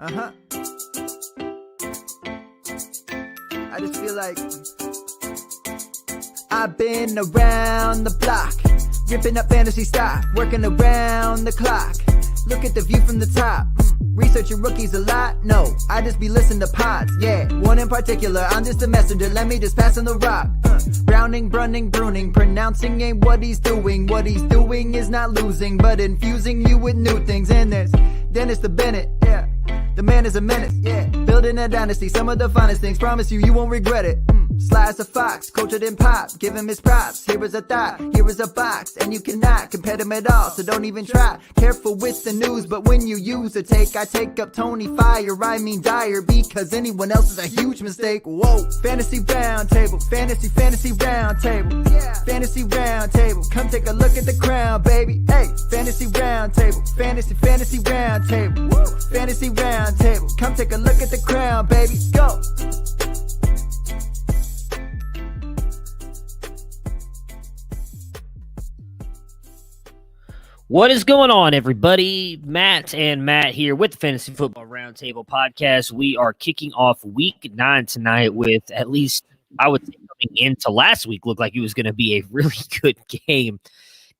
Uh-huh. I just feel like I've been around the block, ripping up fantasy stock, working around the clock. Look at the view from the top. Researching rookies a lot? No, I just be listening to pods, yeah. One in particular, I'm just a messenger, let me just pass on the rock. Browning, brunning, pruning, pronouncing ain't what he's doing. What he's doing is not losing, but infusing you with new things. And there's Dennis the Bennett, yeah. The man is a menace, yeah. Building a dynasty, some of the finest things. Promise you, you won't regret it. Sly as a fox, cultured in pop. Give him his props. Here is a thought, here is a box. And you cannot compare them at all, so don't even try. Careful with the news, but when you use a take, I take up Tony Fire. I mean Dyer, because anyone else is a huge mistake. Whoa. Fantasy round table, fantasy round table. Yeah. Fantasy round table, come take a look at the crown, baby. Hey, fantasy round table, fantasy round table. Woo. Fantasy round table, come take a look at the crown, baby. Go. What is going on, everybody? Matt and Matt here with the Fantasy Football Roundtable podcast. We are kicking off week 9 tonight with, at least I would say, coming into last week, looked like it was going to be a really good game.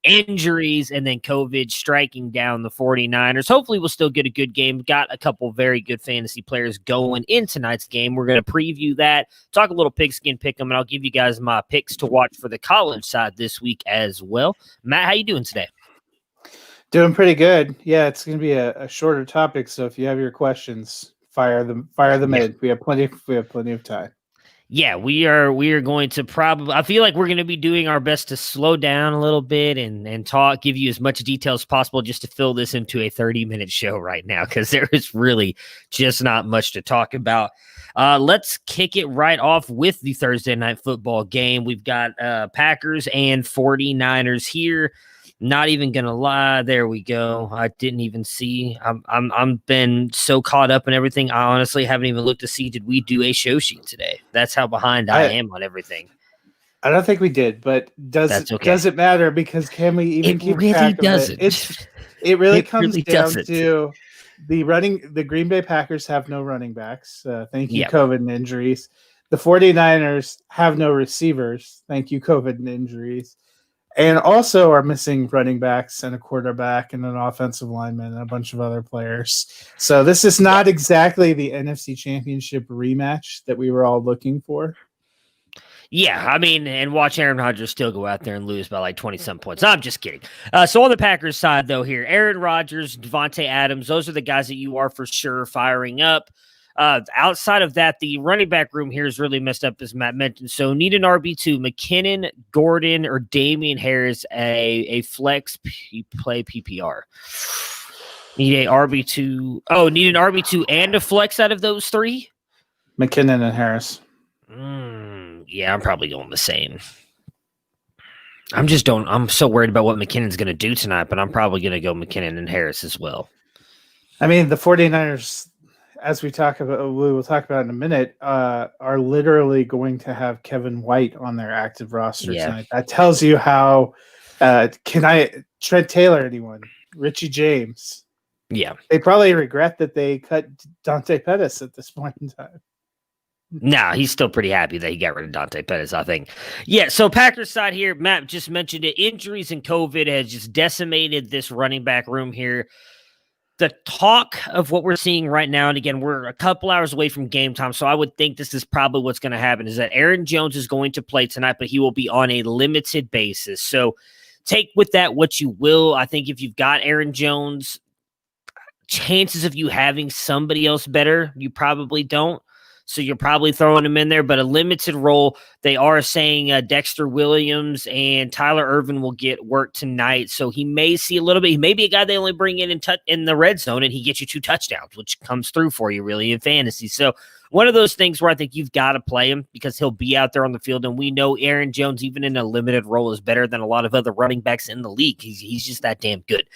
Injuries and then COVID striking down the 49ers. Hopefully we'll still get a good game. Got a couple very good fantasy players going in tonight's game. We're going to preview that, talk a little Pigskin Pick'em, and I'll give you guys my picks to watch for the college side this week as well. Matt, how you doing today? Doing pretty good. Yeah, it's going to be a shorter topic, so if you have your questions, fire them in. We have plenty of time. Yeah, we are going to probably, I feel like we're going to be doing our best to slow down a little bit and talk, give you as much detail as possible just to fill this into a 30-minute show right now, because there is really just not much to talk about. Let's kick it right off with the Thursday night football game. We've got Packers and 49ers here. Not even gonna lie, there we go. I didn't even see. I'm been so caught up in everything. I honestly haven't even looked to see, did we do a show sheet today? That's how behind I am on everything. I don't think we did, but does it matter? Because can we even keep track of it? It really comes down to the Green Bay Packers have no running backs. Thank you, COVID and injuries. The 49ers have no receivers. Thank you, COVID and injuries. And also are missing running backs and a quarterback and an offensive lineman and a bunch of other players. So this is not exactly the NFC Championship rematch that we were all looking for. Yeah, I mean, and watch Aaron Rodgers still go out there and lose by like 20-some points. I'm just kidding. So on the Packers side, though, here, Aaron Rodgers, Devontae Adams, those are the guys that you are for sure firing up. Outside of that, the running back room here is really messed up, as Matt mentioned. So need an RB2, McKinnon, Gordon, or Damian Harris, a flex play PPR. Need a RB2. Oh, need an RB2 and a flex out of those three? McKinnon and Harris. Yeah, I'm probably going the same. I'm so worried about what McKinnon's going to do tonight, but I'm probably going to go McKinnon and Harris as well. I mean, the 49ers, as we will talk about in a minute, are literally going to have Kevin White on their active roster tonight. That tells you how Trent Taylor, anyone, Richie James. Yeah. They probably regret that they cut Dante Pettis at this point in time. Nah, he's still pretty happy that he got rid of Dante Pettis, I think. Yeah, so Packers side here, Matt just mentioned it. Injuries and COVID has just decimated this running back room here. The talk of what we're seeing right now, and again, we're a couple hours away from game time, so I would think this is probably what's going to happen, is that Aaron Jones is going to play tonight, but he will be on a limited basis. So take with that what you will. I think if you've got Aaron Jones, chances of you having somebody else better, you probably don't. So you're probably throwing him in there, but a limited role. They are saying Dexter Williams and Tyler Ervin will get work tonight. So he may see a little bit. He may be a guy they only bring in the red zone, and he gets you 2 touchdowns, which comes through for you really in fantasy. So one of those things where I think you've got to play him because he'll be out there on the field. And we know Aaron Jones, even in a limited role, is better than a lot of other running backs in the league. He's just that damn good.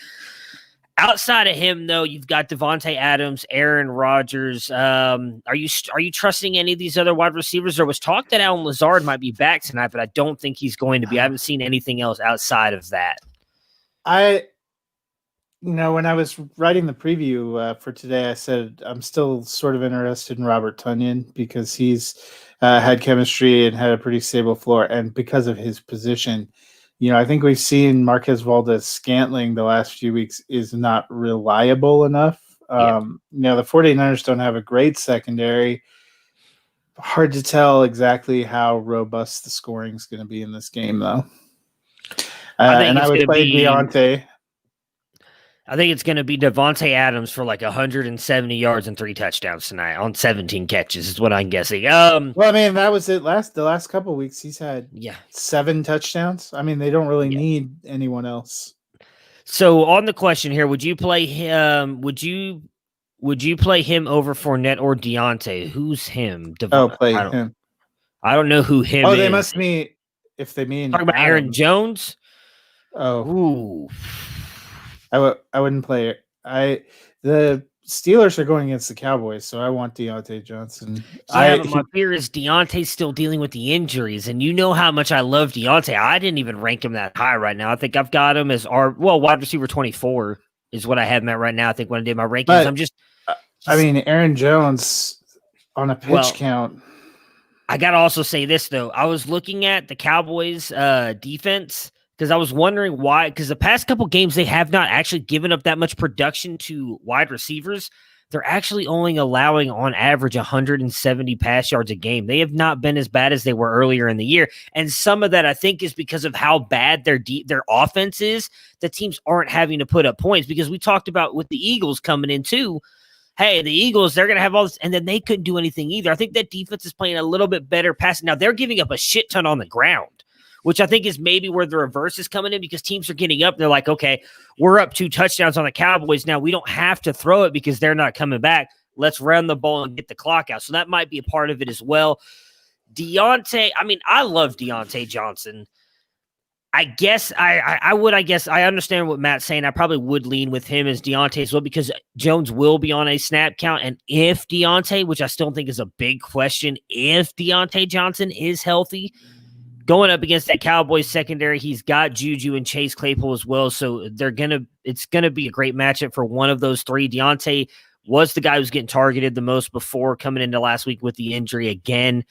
Outside of him, though, you've got Devontae Adams, Aaron Rodgers. Are you trusting any of these other wide receivers? There was talk that Allen Lazard might be back tonight, but I don't think he's going to be. I haven't seen anything else outside of that. when I was writing the preview for today, I said I'm still sort of interested in Robert Tonyan because he's had chemistry and had a pretty stable floor, and because of his position, I think we've seen Marquez Valdez-Scantling the last few weeks is not reliable enough. The 49ers don't have a great secondary. Hard to tell exactly how robust the scoring is going to be in this game, though. I would play Deontay. I think it's going to be Devontae Adams for like 170 yards and 3 touchdowns tonight on 17 catches is what I'm guessing. Well, I mean, that was it. The last couple of weeks, he's had 7 touchdowns. I mean, they don't really need anyone else. So on the question here, would you play him? Would you play him over Fournette or Deontay? Who's him? Play him. I don't know who him is. Oh, they must mean if they mean talking about Aaron Jones. Oh, ooh. I wouldn't play it. The Steelers are going against the Cowboys, so I want Deontay Johnson. But my fear is Deontay's still dealing with the injuries, and you know how much I love Deontay. I didn't even rank him that high right now. I think I've got him as wide receiver 24 is what I have him at right now. I think when I did my rankings, but, Aaron Jones on a pitch count. I got to also say this, though. I was looking at the Cowboys' defense because I was wondering why, because the past couple games, they have not actually given up that much production to wide receivers. They're actually only allowing on average 170 pass yards a game. They have not been as bad as they were earlier in the year. And some of that, I think, is because of how bad their offense is. The teams aren't having to put up points because we talked about with the Eagles coming in too. Hey, the Eagles, they're going to have all this, and then they couldn't do anything either. I think that defense is playing a little bit better passing. Now, they're giving up a shit ton on the ground, which I think is maybe where the reverse is coming in because teams are getting up. They're like, okay, we're up 2 touchdowns on the Cowboys. Now we don't have to throw it because they're not coming back. Let's run the ball and get the clock out. So that might be a part of it as well. Deontay, I love Deontay Johnson. I understand what Matt's saying. I probably would lean with him as Deontay as well because Jones will be on a snap count. And if Deontay, which I still think is a big question, if Deontay Johnson is healthy, going up against that Cowboys secondary, he's got Juju and Chase Claypool as well. So it's gonna be a great matchup for one of those 3. Deontay was the guy who was getting targeted the most before coming into last week with the injury again.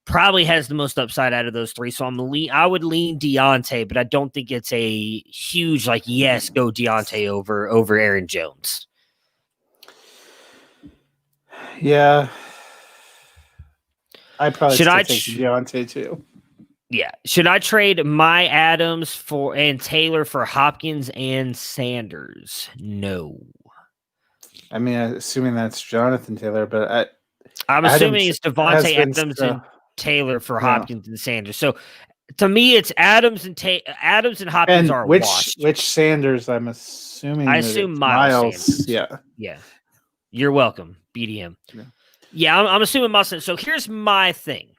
Probably has the most upside out of those 3. So I would lean Deontay, but I don't think it's a huge go Deontay over Aaron Jones. Yeah. I probably take Deontay too. Yeah. Should I trade my Adams and Taylor for Hopkins and Sanders? No. Assuming that's Jonathan Taylor, but I'm assuming it's Devontae Adams and Taylor for Hopkins and Sanders. So to me, it's Adams and Hopkins are washed. Which Sanders? I'm assuming. I assume Miles Sanders. Yeah. You're welcome, BDM. Yeah, I'm assuming Miles Sanders. So here's my thing.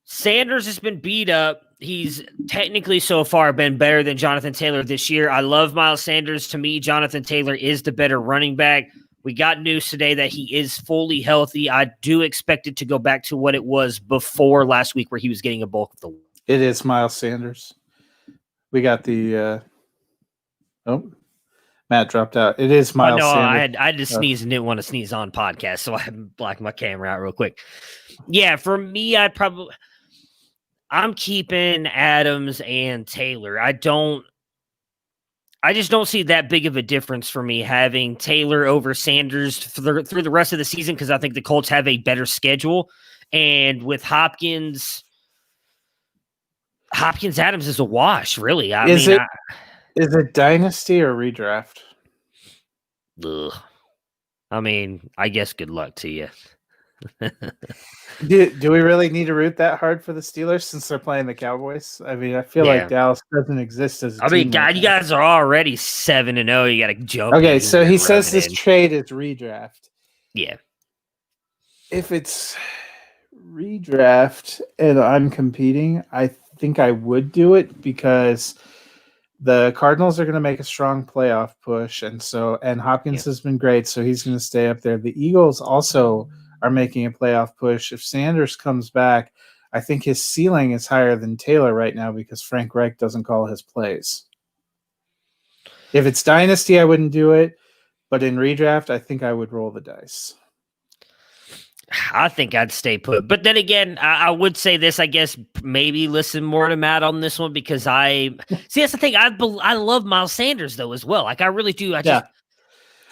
Sanders has been beat up. He's technically so far been better than Jonathan Taylor this year. I love Miles Sanders. To me, Jonathan Taylor is the better running back. We got news today that he is fully healthy. I do expect it to go back to what it was before last week where he was getting a bulk of the work. It is Miles Sanders. We got the Matt dropped out. It is Miles Sanders. I had to sneeze and didn't want to sneeze on podcast, so I blacked my camera out real quick. Yeah, for me, I'm keeping Adams and Taylor. I just don't see that big of a difference for me having Taylor over Sanders through the rest of the season because I think the Colts have a better schedule. And with Hopkins Adams is a wash, really. Is it dynasty or redraft? Ugh. I guess good luck to you. Do we really need to root that hard for the Steelers since they're playing the Cowboys? I feel like Dallas doesn't exist as a team. God, you guys are already 7-0. You got to jump. Okay, so he says this trade is redraft. Yeah. If it's redraft and I'm competing, I think I would do it because the Cardinals are going to make a strong playoff push, and Hopkins has been great, so he's going to stay up there. The Eagles also are making a playoff push. If Sanders comes back, I think his ceiling is higher than Taylor right now because Frank Reich doesn't call his plays. If it's Dynasty, I wouldn't do it. But in redraft, I think I would roll the dice. I think I'd stay put. But then again, I would say this, I guess, maybe listen more to Matt on this one because see, that's the thing. I love Miles Sanders, though, as well. Like, I really do. I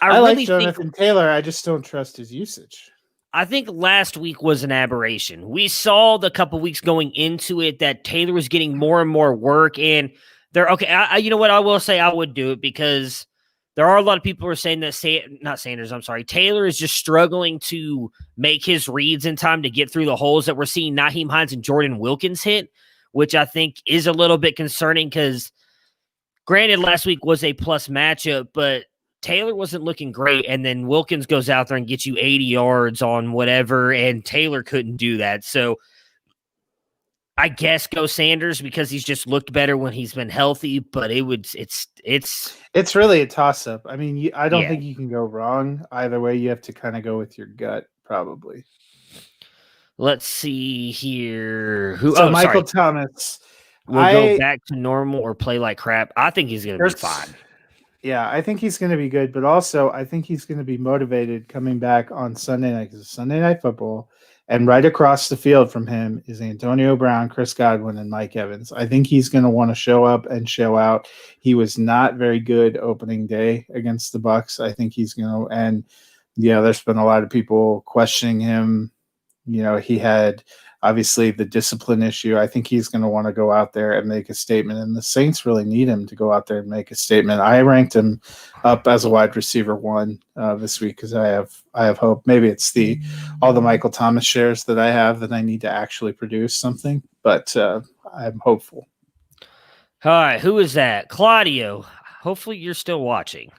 really like Jonathan Taylor. I just don't trust his usage. I think last week was an aberration. We saw the couple weeks going into it that Taylor was getting more and more work. And you know what? I will say I would do it because there are a lot of people who are saying that Taylor is just struggling to make his reads in time to get through the holes that we're seeing Nyheim Hines and Jordan Wilkins hit, which I think is a little bit concerning because granted last week was a plus matchup, but Taylor wasn't looking great, and then Wilkins goes out there and gets you 80 yards on whatever, and Taylor couldn't do that. So I guess go Sanders because he's just looked better when he's been healthy, but it's really a toss-up. I mean, I don't think you can go wrong either way. You have to kind of go with your gut, probably. Let's see here. Michael Thomas will go back to normal or play like crap. I think he's going to be fine. Yeah, I think he's going to be good, but also I think he's going to be motivated coming back on Sunday night because it's Sunday Night Football, and right across the field from him is Antonio Brown, Chris Godwin, and Mike Evans. I think he's going to want to show up and show out. He was not very good opening day against the Bucs. I think he's going to, and there's been a lot of people questioning him. He had obviously the discipline issue. I think he's going to want to go out there and make a statement, and the Saints really need him to go out there and make a statement. I ranked him up as a wide receiver 1 this week because I have hope. Maybe it's all the Michael Thomas shares that I have that I need to actually produce something, but I'm hopeful. All right, who is that? Claudio. Hopefully you're still watching.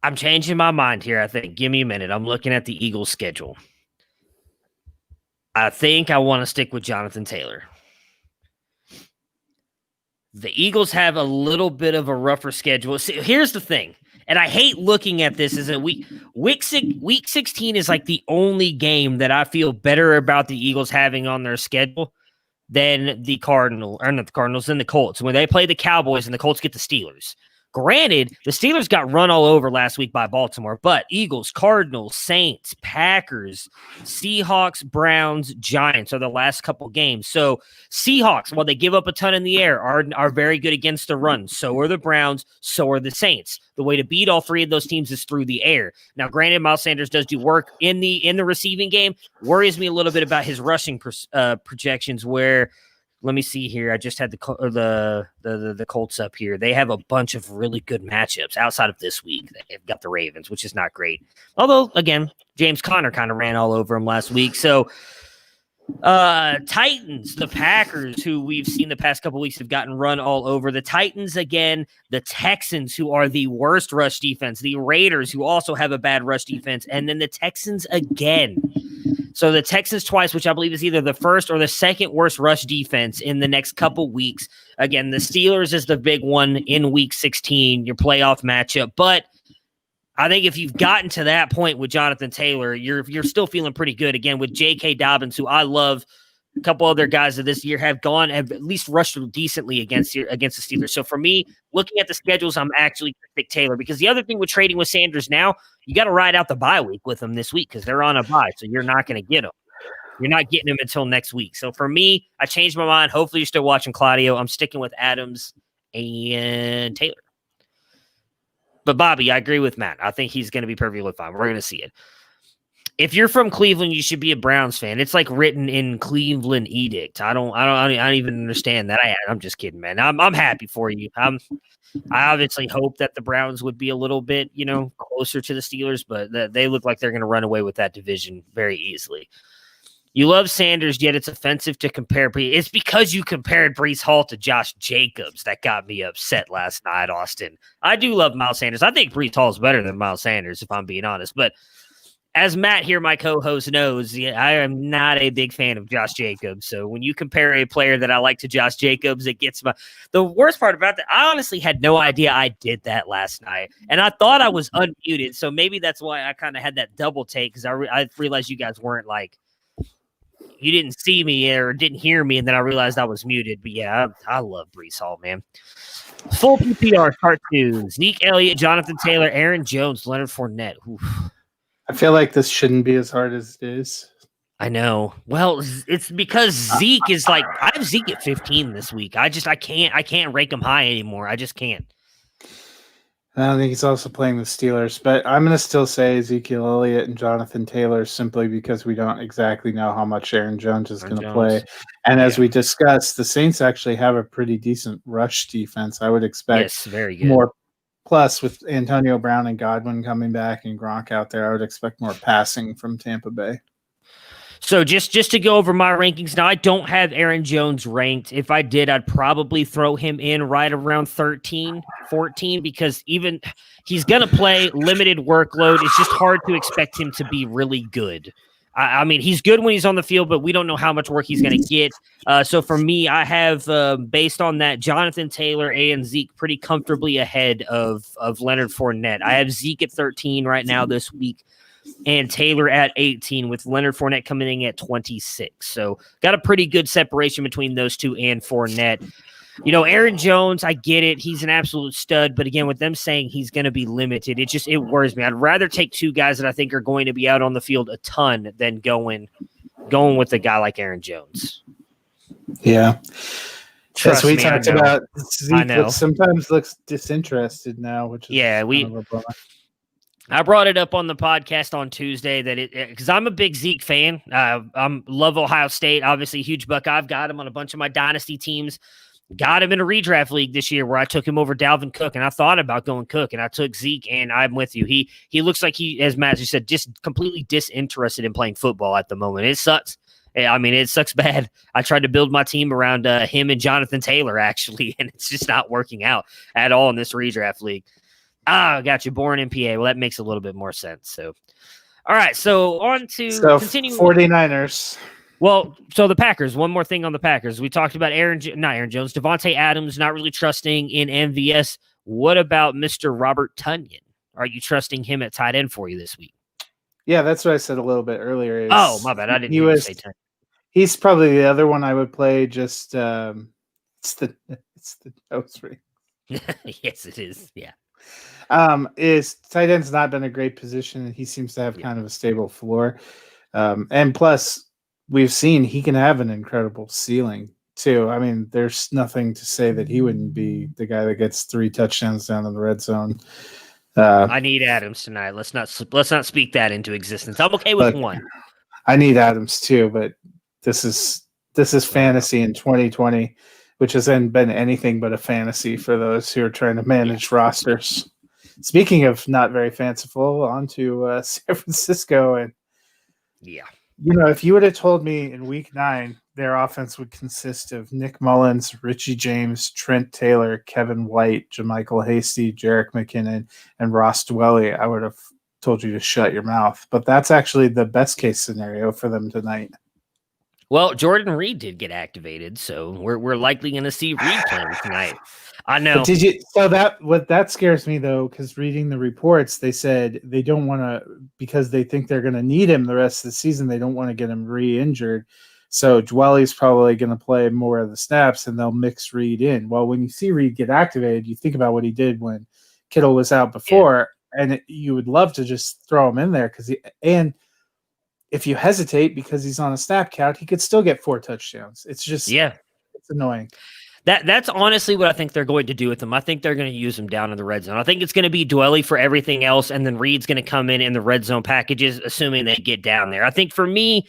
I'm changing my mind here, I think. Give me a minute. I'm looking at the Eagles schedule. I think I want to stick with Jonathan Taylor. The Eagles have a little bit of a rougher schedule. See, here's the thing, and I hate looking at this, is that week 16 is like the only game that I feel better about the Eagles having on their schedule than the than the Colts. When they play the Cowboys and the Colts get the Steelers. Granted, the Steelers got run all over last week by Baltimore, but Eagles, Cardinals, Saints, Packers, Seahawks, Browns, Giants are the last couple games. So Seahawks, while they give up a ton in the air, are very good against the run. So are the Browns, so are the Saints. The way to beat all three of those teams is through the air. Now, granted, Miles Sanders does do work in the receiving game. Worries me a little bit about his rushing projections where – let me see here. I just had the Colts up here. They have a bunch of really good matchups outside of this week. They've got the Ravens, which is not great. Although, again, James Conner kind of ran all over them last week. So, Titans, the Packers, who we've seen the past couple weeks have gotten run all over. The Titans again, the Texans, who are the worst rush defense. The Raiders, who also have a bad rush defense. And then the Texans again. So the Texans twice, which I believe is either the first or the second worst rush defense in the next couple weeks. Again, the Steelers is the big one in week 16, your playoff matchup. But I think if you've gotten to that point with Jonathan Taylor, you're still feeling pretty good. Again, with J.K. Dobbins, who I love, a couple other guys of this year have at least rushed decently against the Steelers. So for me, looking at the schedules, I'm actually going to pick Taylor because the other thing with trading with Sanders now, you got to ride out the bye week with them this week because they're on a bye, so you're not going to get them. You're not getting them until next week. So for me, I changed my mind. Hopefully you're still watching Claudio. I'm sticking with Adams and Taylor. But Bobby, I agree with Matt. I think he's going to be perfectly fine. We're going to see it. If you're from Cleveland, you should be a Browns fan. It's like written in Cleveland edict. I don't even understand that. I'm just kidding, man. I'm happy for you. I obviously hope that the Browns would be a little bit, closer to the Steelers, but they look like they're going to run away with that division very easily. You love Sanders, yet it's offensive to compare. It's because you compared Breece Hall to Josh Jacobs that got me upset last night, Austin. I do love Miles Sanders. I think Breece Hall is better than Miles Sanders, if I'm being honest. But as Matt here, my co-host, knows, I am not a big fan of Josh Jacobs. So when you compare a player that I like to Josh Jacobs, it gets my – the worst part about that, I honestly had no idea I did that last night. And I thought I was unmuted. So maybe that's why I kind of had that double take because I realized you guys weren't like – you didn't see me or didn't hear me, and then I realized I was muted. But yeah, I love Breece Hall, man. Full PPR, part 2. Zeke Elliott, Jonathan Taylor, Aaron Jones, Leonard Fournette. Oof. I feel like this shouldn't be as hard as it is. I know. Well, it's because Zeke is like, I have Zeke at 15 this week. I can't rank him high anymore. I just can't. I don't think he's also playing the Steelers, but I'm going to still say Ezekiel Elliott and Jonathan Taylor simply because we don't exactly know how much Aaron Jones is going to play. And as we discussed, the Saints actually have a pretty decent rush defense. I would expect very good. More. Plus, with Antonio Brown and Godwin coming back and Gronk out there, I would expect more passing from Tampa Bay. So just to go over my rankings now, I don't have Aaron Jones ranked. If I did, I'd probably throw him in right around 13, 14, because even he's going to play limited workload. It's just hard to expect him to be really good. I mean, he's good when he's on the field, but we don't know how much work he's going to get. So for me, I have, based on that, Jonathan Taylor and Zeke pretty comfortably ahead of Leonard Fournette. I have Zeke at 13 right now this week, and Taylor at 18, with Leonard Fournette coming in at 26. So got a pretty good separation between those two and Fournette. You know, Aaron Jones, I get it. He's an absolute stud. But again, with them saying he's going to be limited, it worries me. I'd rather take two guys that I think are going to be out on the field a ton than going with a guy like Aaron Jones. Yeah. Trust As we me, talked about, Zeke sometimes looks disinterested now, which is kind of a bummer. I brought it up on the podcast on Tuesday because I'm a big Zeke fan. Love Ohio State, obviously huge Buckeye. I've got him on a bunch of my dynasty teams. Got him in a redraft league this year where I took him over Dalvin Cook, and I thought about going Cook, and I took Zeke, and I'm with you. He looks like he, as Matt just said, just completely disinterested in playing football at the moment. It sucks. I mean, it sucks bad. I tried to build my team around him and Jonathan Taylor, actually, and it's just not working out at all in this redraft league. Got you. Born in PA. Well, that makes a little bit more sense. So, all right. So on to continue. 49ers. Well, so the Packers, one more thing on the Packers. We talked about not Aaron Jones, Devontae Adams, not really trusting in MVS. What about Mr. Robert Tonyan? Are you trusting him at tight end for you this week? Yeah, that's what I said a little bit earlier. Oh, my bad. I didn't even say Tonyan. He's probably the other one I would play. Just it's the nose ring. Yes, it is. Yeah. Is tight end's not been a great position. He seems to have kind of a stable floor. And plus, we've seen he can have an incredible ceiling too. I mean, there's nothing to say that he wouldn't be the guy that gets 3 touchdowns down in the red zone. I need Adams tonight. Let's not speak that into existence. I'm okay with one. I need Adams too, but this is fantasy in 2020, which hasn't been anything but a fantasy for those who are trying to manage rosters. Speaking of not very fanciful, on to San Francisco. And if you would have told me in week 9 their offense would consist of Nick Mullins, Richie James, Trent Taylor, Kevin White, JaMychal Hasty, Jerick McKinnon, and Ross Dwelley, I would have told you to shut your mouth. But that's actually the best case scenario for them tonight. Well, Jordan Reed did get activated, so we're likely going to see Reed playing tonight. I know. But what scares me though, because reading the reports, they said they don't want to, because they think they're going to need him the rest of the season. They don't want to get him re-injured. So Dwelley's probably going to play more of the snaps, and they'll mix Reed in. Well, when you see Reed get activated, you think about what he did when Kittle was out before, and you would love to just throw him in there and if you hesitate because he's on a snap count, he could still get 4 touchdowns. It's just it's annoying. That's honestly what I think they're going to do with him. I think they're going to use him down in the red zone. I think it's going to be Dwelley for everything else, and then Reed's going to come in the red zone packages, assuming they get down there. I think for me,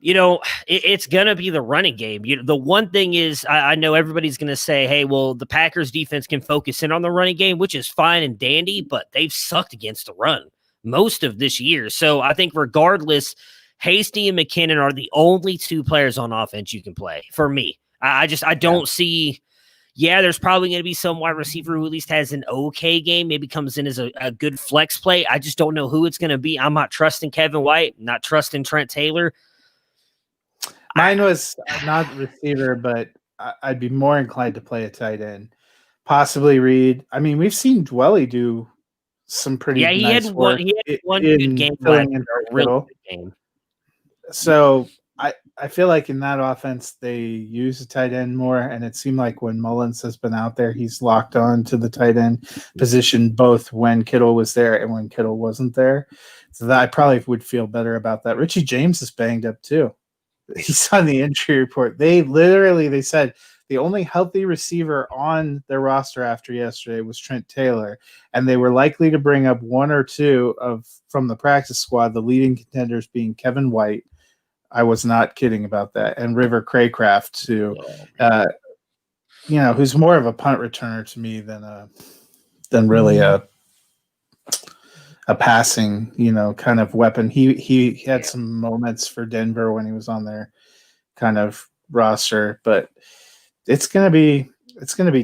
it's going to be the running game. The one thing is, I know everybody's going to say, hey, well, the Packers defense can focus in on the running game, which is fine and dandy, but they've sucked against the run most of this year. So I think regardless, Hasty and McKinnon are the only 2 players on offense you can play for me. I don't see. Yeah, there's probably going to be some wide receiver who at least has an okay game, maybe comes in as a good flex play. I just don't know who it's going to be. I'm not trusting Kevin White, not trusting Trent Taylor. Mine was not receiver, but I'd be more inclined to play a tight end, possibly Reed. I mean, we've seen Dwelley do some pretty nice work. He had one good game. So I feel like in that offense they use a tight end more, and it seemed like when Mullins has been out there, he's locked on to the tight end position both when Kittle was there and when Kittle wasn't there. So that I probably would feel better about that. Richie James is banged up too. He's on the injury report. They said the only healthy receiver on their roster after yesterday was Trent Taylor, and they were likely to bring up one or two from the practice squad, the leading contenders being Kevin White. I was not kidding about that. And River Craycraft, who's more of a punt returner to me than really a passing, kind of weapon. He had some moments for Denver when he was on their kind of roster, but it's gonna be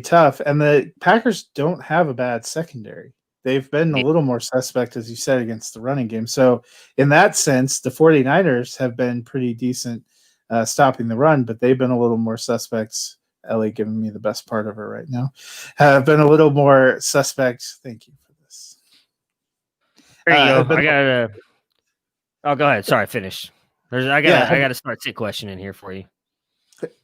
tough. And the Packers don't have a bad secondary. They've been a little more suspect, as you said, against the running game. So in that sense, the 49ers have been pretty decent stopping the run, but they've been a little more suspects. Ellie giving me the best part of her right now. Have been a little more suspect. Thank you for this. There you go. Oh, go ahead. Sorry, finish. I got a start sit question in here for you.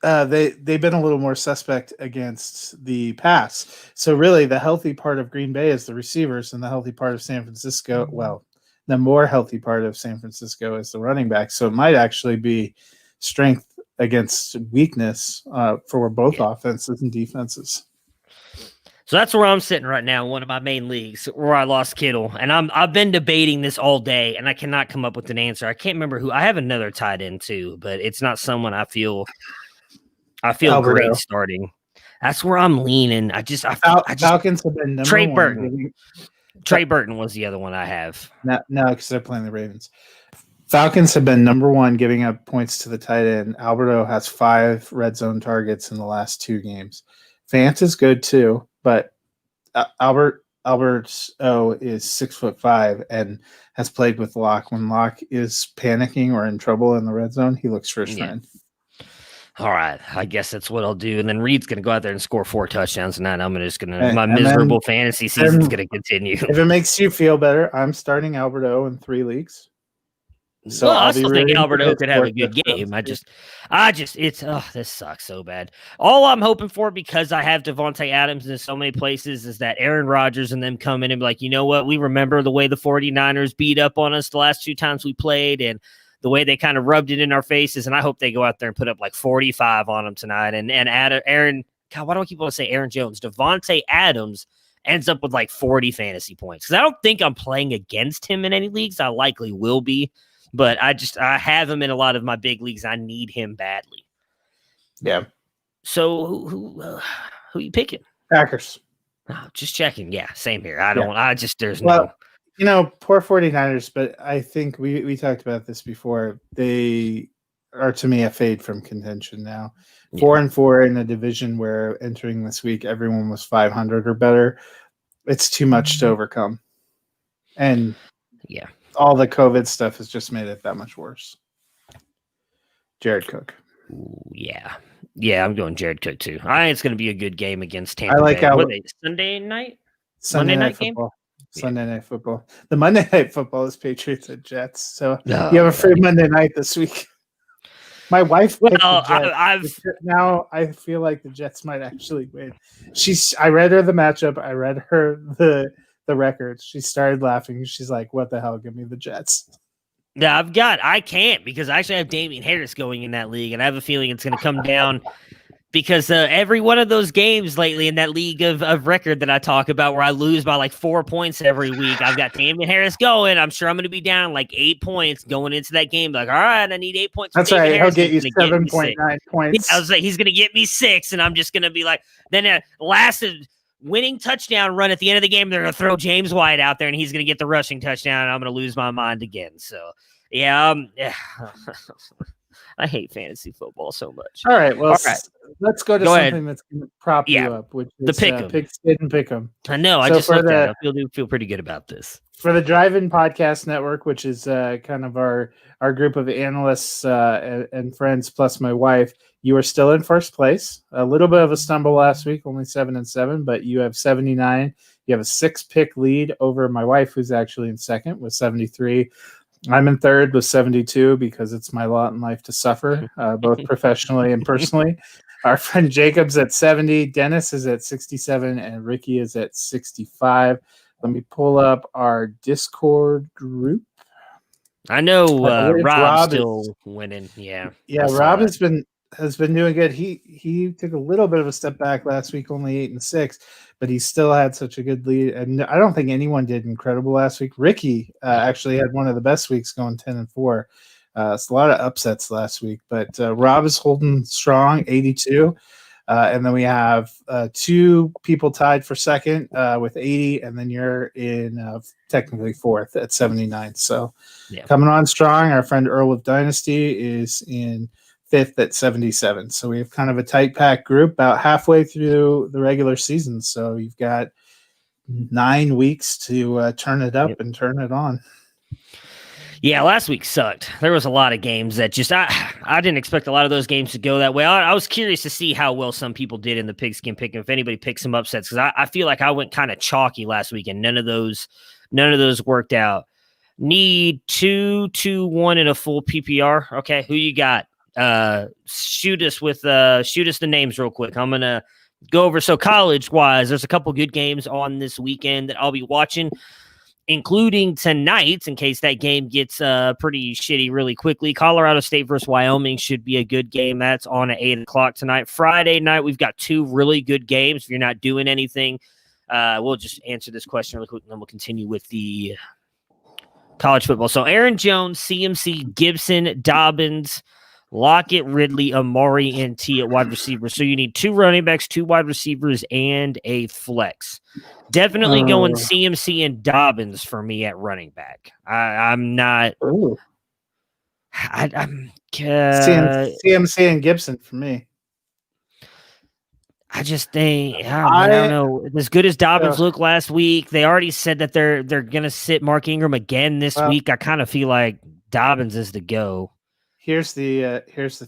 They've been a little more suspect against the pass. So really the healthy part of Green Bay is the receivers, and the healthy part of San Francisco, the more healthy part of San Francisco is the running back. So it might actually be strength against weakness for both offenses and defenses. So that's where I'm sitting right now in one of my main leagues where I lost Kittle. And I've been debating this all day, and I cannot come up with an answer. I can't remember who. I have another tight end too, but it's not someone I feel great starting. That's where I'm leaning. Falcons have been number Trey one. Burton. Trey Burton was the other one I have. No, because they're playing the Ravens. Falcons have been number one giving up points to the tight end. Alberto has 5 red zone targets in the last 2 games. Fant is good too, but Alberto is 6'5" and has played with Locke. When Locke is panicking or in trouble in the red zone, he looks first round. All right, I guess that's what I'll do. And then Reed's going to go out there and score 4 touchdowns tonight. My miserable fantasy season's going to continue. If it makes you feel better, I'm starting Alberto in 3 leagues. So I still think Alberto could have a good game. This sucks so bad. All I'm hoping for, because I have Devontae Adams in so many places, is that Aaron Rodgers and them come in and be like, you know what? We remember the way the 49ers beat up on us the last 2 times we played, and the way they kind of rubbed it in our faces. And I hope they go out there and put up like 45 on them tonight. And Aaron, God, why do I keep wanting to say Aaron Jones? Devontae Adams ends up with like 40 fantasy points. Because I don't think I'm playing against him in any leagues. I likely will be. But I have him in a lot of my big leagues. I need him badly. Yeah. So who are you picking? Packers. Oh, just checking. Yeah, same here. Poor 49ers, but I think we talked about this before. They are, to me, a fade from contention now. 4-4 in a division where entering this week everyone was 500 or better. It's too much to overcome. And all the COVID stuff has just made it that much worse. Jared Cook. Ooh, yeah, I'm going Jared Cook too. I think it's going to be a good game against Tampa. I like Bay. how Sunday night, Monday night football. Game? Sunday night football. The Monday night football is Patriots and Jets. So you have a free Monday night this week. My wife picked the Jets. Now I feel like the Jets might actually win. I read her the matchup. I read her the records. She started laughing. She's like, what the hell? Give me the Jets. Yeah, I can't, because I actually have Damian Harris going in that league, and I have a feeling it's going to come down because every one of those games lately in that league of record that I talk about where I lose by like 4 points every week, I've got Damian Harris going. I'm sure I'm going to be down like 8 points going into that game. Like, all right, I need 8 points. That's right. He'll get you 7.9 points. I was like, he's going to get me 6, and I'm just going to be like, then winning touchdown run at the end of the game, they're going to throw James White out there, and he's going to get the rushing touchdown, and I'm going to lose my mind again. So, I hate fantasy football so much. All right, let's go to something that's going to prop you up, which is the Pick'em. Pigskin Pick'em. I know. I just looked at it. I feel pretty good about this. For the Drive-In Podcast Network, which is kind of our group of analysts and friends, plus my wife, you are still in first place. A little bit of a stumble last week, only 7-7, but you have 79. You have a 6-pick lead over my wife, who's actually in second with 73. I'm in third with 72 because it's my lot in life to suffer, both professionally and personally. Our friend Jacob's at 70, Dennis is at 67, and Ricky is at 65. Let me pull up our Discord group. I know Rob's still winning. Yeah, Rob has been doing good. He took a little bit of a step back last week, only 8-6, but he still had such a good lead. And I don't think anyone did incredible last week. Ricky actually had one of the best weeks, going 10-4. It's a lot of upsets last week, but Rob is holding strong, 82. And then we have two people tied for second with 80, and then you're in technically fourth at 79. So coming on strong. Our friend Earl of Dynasty is in fifth at 77. So we have kind of a tight pack group about halfway through the regular season. So you've got 9 weeks to turn it up and turn it on. Yeah, last week sucked. There was a lot of games that just I didn't expect a lot of those games to go that way. I was curious to see how well some people did in the Pigskin Pick'em, if anybody picked some upsets, because I feel like I went kind of chalky last week, and none of those worked out. Need 2, 2, 1 in a full PPR. Okay, who you got? Shoot us the names real quick. I'm gonna go over. So college wise, there's a couple good games on this weekend that I'll be watching, including tonight, in case that game gets pretty shitty really quickly. Colorado State versus Wyoming should be a good game. That's on at 8 o'clock tonight. Friday night, we've got 2 really good games. If you're not doing anything, we'll just answer this question really quick, and then we'll continue with the college football. So Aaron Jones, CMC, Gibson, Dobbins, Lockett, Ridley, Amari, and T at wide receiver. So you need 2 running backs, 2 wide receivers, and a flex. Definitely going CMC and Dobbins for me at running back. I'm not. I'm CMC and Gibson for me. I just think I don't know. As good as Dobbins looked last week, they already said that they're gonna sit Mark Ingram again this week. I kind of feel like Dobbins is the go. Here's the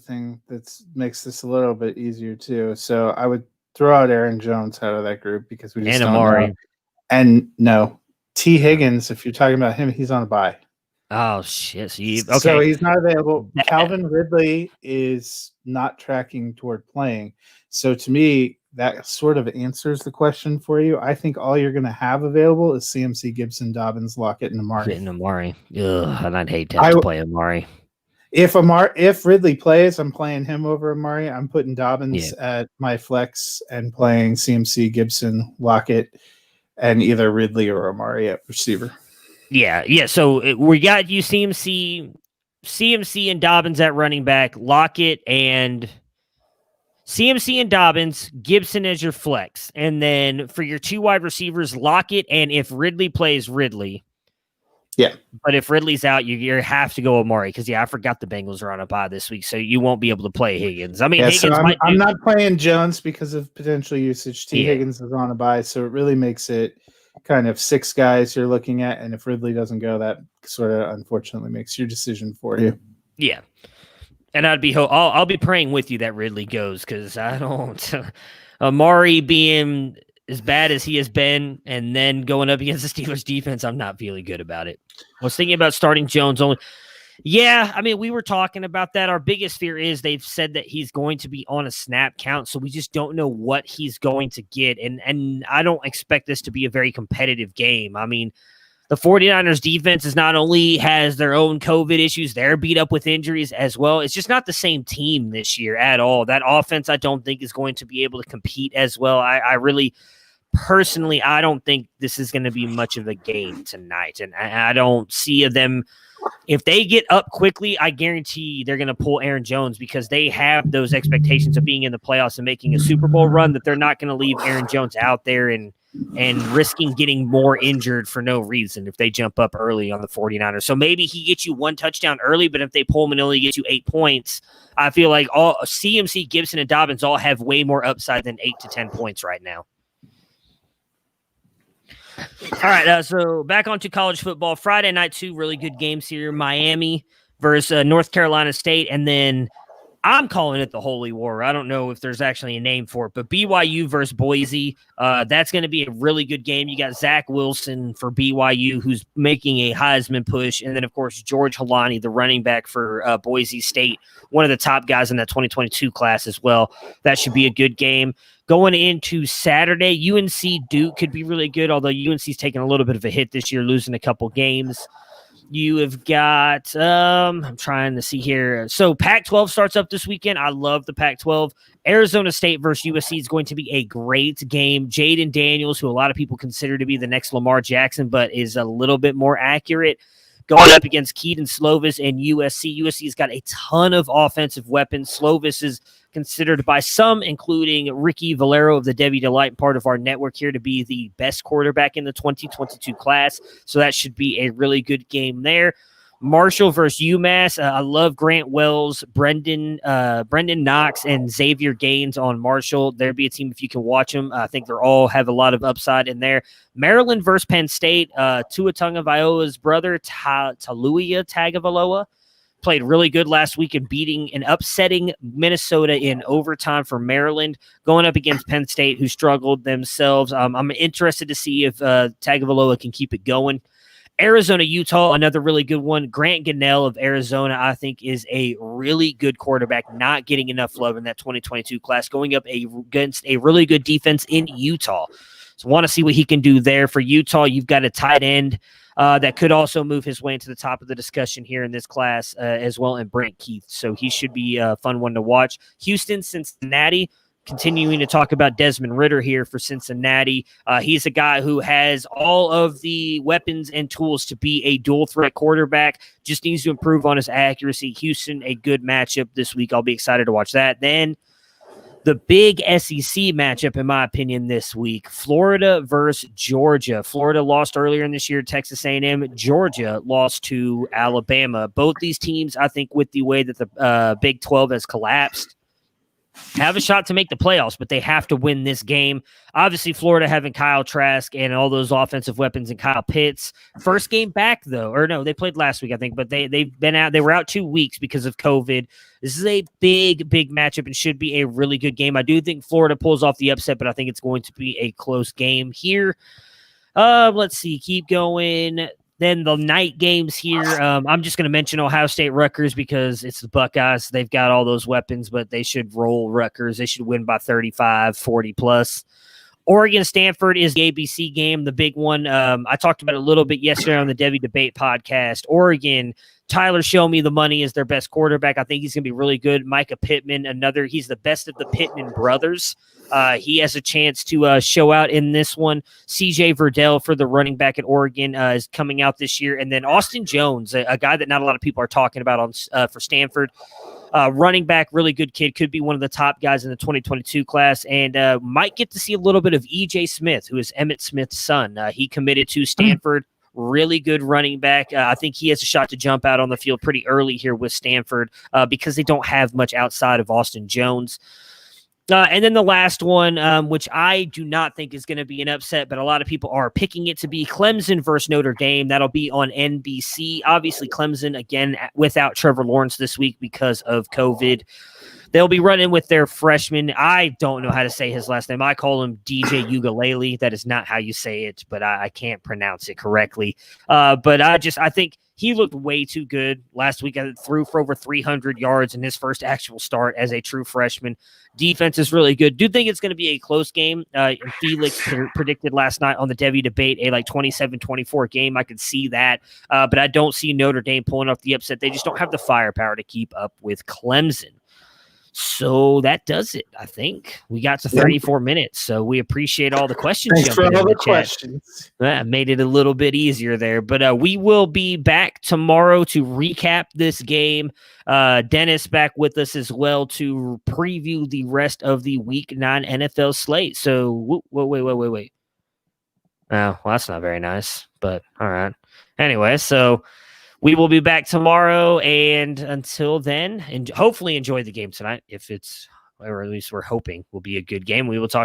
thing that makes this a little bit easier too. So I would throw out Aaron Jones out of that group because we just don't know. And no, T. Higgins, if you're talking about him, he's on a bye. Oh shit! So he's not available. Calvin Ridley is not tracking toward playing. So to me, that sort of answers the question for you. I think all you're going to have available is CMC, Gibson, Dobbins, Lockett, and Amari. And I'd hate to have to play Amari. If Ridley plays, I'm playing him over Amari. I'm putting Dobbins at my flex and playing CMC, Gibson, Lockett, and either Ridley or Amari at receiver. Yeah. So we got you CMC and Dobbins at running back, Lockett and CMC and Dobbins, Gibson as your flex. And then for your 2 wide receivers, Lockett, and if Ridley plays, Ridley. Yeah. But if Ridley's out, you have to go Amari because, I forgot the Bengals are on a bye this week, so you won't be able to play Higgins. I mean, Higgins I'm not playing Jones because of potential usage. Higgins is on a bye, so it really makes it kind of 6 guys you're looking at, and if Ridley doesn't go, that sort of unfortunately makes your decision for you. Yeah. And I'll be praying with you that Ridley goes because I don't Amari being as bad as he has been, and then going up against the Steelers defense, I'm not feeling good about it. I was thinking about starting Jones only. Yeah, I mean, we were talking about that. Our biggest fear is they've said that he's going to be on a snap count, so we just don't know what he's going to get. And I don't expect this to be a very competitive game. I mean, the 49ers defense is not only has their own COVID issues, they're beat up with injuries as well. It's just not the same team this year at all. That offense, I don't think, is going to be able to compete as well. I really... Personally, I don't think this is going to be much of a game tonight, and I don't see them. If they get up quickly, I guarantee they're going to pull Aaron Jones because they have those expectations of being in the playoffs and making a Super Bowl run that they're not going to leave Aaron Jones out there and risking getting more injured for no reason if they jump up early on the 49ers. So maybe he gets you 1 touchdown early, but if they pull him and only get you 8 points, I feel like all CMC, Gibson, and Dobbins all have way more upside than 8 to 10 points right now. All right, so back onto college football. Friday night, 2 really good games here. Miami versus North Carolina State, and then I'm calling it the Holy War. I don't know if there's actually a name for it, but BYU versus Boise, that's going to be a really good game. You got Zach Wilson for BYU, who's making a Heisman push, and then, of course, George Halani, the running back for Boise State, one of the top guys in that 2022 class as well. That should be a good game. Going into Saturday, UNC Duke could be really good, although UNC's taken a little bit of a hit this year, losing a couple games. You have got, I'm trying to see here. So Pac-12 starts up this weekend. I love the Pac-12. Arizona State versus USC is going to be a great game. Jaden Daniels, who a lot of people consider to be the next Lamar Jackson, but is a little bit more accurate, going up against Keaton Slovis and USC. USC's got a ton of offensive weapons. Slovis is considered by some, including Ricky Valero of the Debbie Delight, part of our network here, to be the best quarterback in the 2022 class. So that should be a really good game there. Marshall versus UMass. I love Grant Wells, Brendan Knox, and Xavier Gaines on Marshall. There'd be a team if you can watch them. I think they're all have a lot of upside in there. Maryland versus Penn State. Tua Tagovailoa's brother, Taluia Tagovailoa, played really good last week in beating and upsetting Minnesota in overtime for Maryland, going up against Penn State, who struggled themselves. I'm interested to see if Tagovailoa can keep it going. Arizona, Utah, another really good one. Grant Gunnell of Arizona, I think, is a really good quarterback, not getting enough love in that 2022 class, going up against a really good defense in Utah. So want to see what he can do there. For Utah, you've got a tight end that could also move his way into the top of the discussion here in this class as well, and Brent Keith. So he should be a fun one to watch. Houston, Cincinnati. Continuing to talk about Desmond Ridder here for Cincinnati. He's a guy who has all of the weapons and tools to be a dual threat quarterback. Just needs to improve on his accuracy. Houston, a good matchup this week. I'll be excited to watch that. Then the big SEC matchup, in my opinion, this week, Florida versus Georgia. Florida lost earlier in this year, Texas A&M. Georgia lost to Alabama. Both these teams, I think, with the way that the Big 12 has collapsed, have a shot to make the playoffs, but they have to win this game. Obviously, Florida having Kyle Trask and all those offensive weapons and Kyle Pitts. First game back, though. Or no, they played last week, I think, but they've been out. They were out 2 weeks because of COVID. This is a big, big matchup and should be a really good game. I do think Florida pulls off the upset, but I think it's going to be a close game here. Let's see. Keep going. Then the night games here, I'm just going to mention Ohio State Rutgers because it's the Buckeyes. They've got all those weapons, but they should roll Rutgers. They should win by 35, 40 plus. Oregon Stanford is the ABC game, the big one. I talked about it a little bit yesterday on the Debbie Debate podcast. Oregon, Tyler Show Me the Money is their best quarterback. I think he's going to be really good. Micah Pittman, he's the best of the Pittman brothers. He has a chance to show out in this one. CJ Verdell for the running back at Oregon is coming out this year. And then Austin Jones, a guy that not a lot of people are talking about for Stanford. Running back, really good kid, could be one of the top guys in the 2022 class, and might get to see a little bit of E.J. Smith, who is Emmitt Smith's son. He committed to Stanford. Really good running back. I think he has a shot to jump out on the field pretty early here with Stanford because they don't have much outside of Austin Jones. And then the last one, which I do not think is going to be an upset, but a lot of people are picking it to be Clemson versus Notre Dame. That'll be on NBC. Obviously, Clemson, again, without Trevor Lawrence this week because of COVID. They'll be running with their freshman. I don't know how to say his last name. I call him DJ Ugalele. That is not how you say it, but I can't pronounce it correctly. But I think he looked way too good last week. I threw for over 300 yards in his first actual start as a true freshman. Defense is really good. Do think it's going to be a close game. Felix predicted last night on the Debbie Debate a 27-24 game. I could see that, but I don't see Notre Dame pulling off the upset. They just don't have the firepower to keep up with Clemson. So that does it, I think. We got to 34 minutes, so we appreciate all the questions. Thanks for all the questions. That made it a little bit easier there. But we will be back tomorrow to recap this game. Dennis back with us as well to preview the rest of the Week 9 NFL slate. So, wait. Oh, well, that's not very nice, but all right. Anyway, so we will be back tomorrow, and until then, and hopefully enjoy the game tonight. If it's, or at least we're hoping, will be a good game. We will talk